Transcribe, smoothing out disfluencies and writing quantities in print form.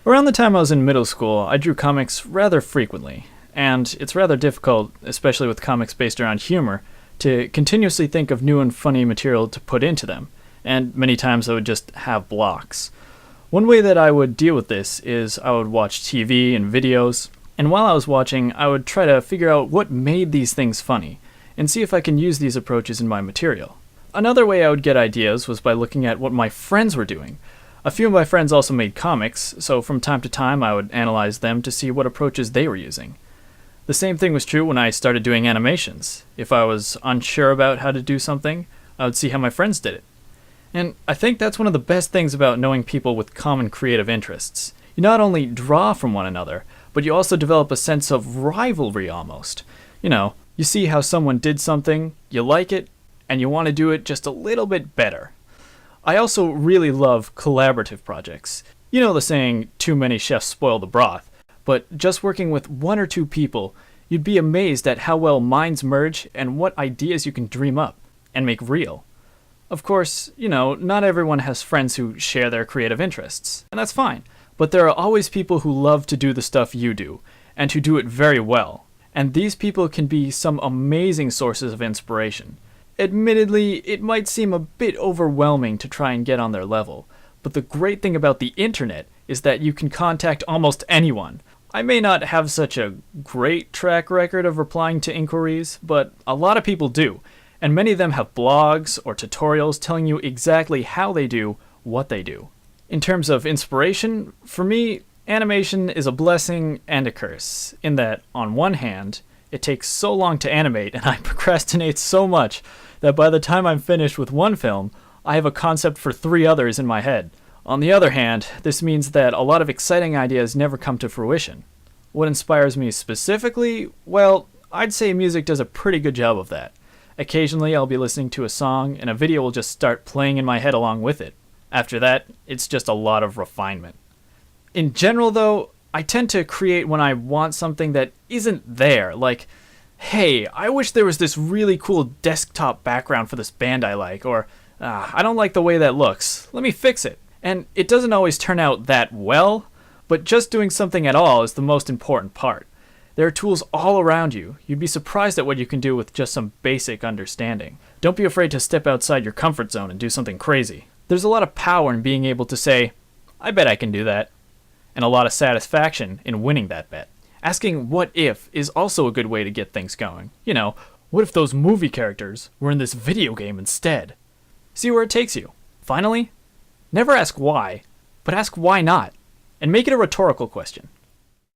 Around the time I was in middle school, I drew comics rather frequently, and it's rather difficult, especially with comics based around humor, to continuously think of new and funny material to put into them, and many times I would just have blocks. One way that I would deal with this is I would watch TV and videos, and while I was watching, I would try to figure out what made these things funny, and see if I can use these approaches in my material. Another way I would get ideas was by looking at what my friends were doing. A few of my friends also made comics, so from time to time I would analyze them to see what approaches they were using. The same thing was true when I started doing animations. If I was unsure about how to do something, I would see how my friends did it. And I think that's one of the best things about knowing people with common creative interests. You not only draw from one another, but you also develop a sense of rivalry almost. You see how someone did something, you like it, and you want to do it just a little bit better. I also really love collaborative projects. You know the saying, too many chefs spoil the broth, but just working with one or two people, you'd be amazed at how well minds merge and what ideas you can dream up and make real. Of course, not everyone has friends who share their creative interests, and that's fine. But there are always people who love to do the stuff you do, and who do it very well. And these people can be some amazing sources of inspiration. Admittedly, it might seem a bit overwhelming to try and get on their level, but the great thing about the internet is that you can contact almost anyone. I may not have such a great track record of replying to inquiries, but a lot of people do. And many of them have blogs or tutorials telling you exactly how they do what they do. In terms of inspiration, for me, animation is a blessing and a curse, in that, on one hand, it takes so long to animate and I procrastinate so much that by the time I'm finished with one film, I have a concept for 3 others in my head. On the other hand, this means that a lot of exciting ideas never come to fruition. What inspires me specifically? Well, I'd say music does a pretty good job of that. Occasionally I'll be listening to a song and a video will just start playing in my head along with it. After that, it's just a lot of refinement. In general though, I tend to create when I want something that isn't there, like, hey, I wish there was this really cool desktop background for this band I like, or, I don't like the way that looks, let me fix it. And it doesn't always turn out that well, but just doing something at all is the most important part. There are tools all around you. You'd be surprised at what you can do with just some basic understanding. Don't be afraid to step outside your comfort zone and do something crazy. There's a lot of power in being able to say, I bet I can do that, and a lot of satisfaction in winning that bet. Asking what if is also a good way to get things going. What if those movie characters were in this video game instead? See where it takes you. Finally, never ask why, but ask why not, and make it a rhetorical question.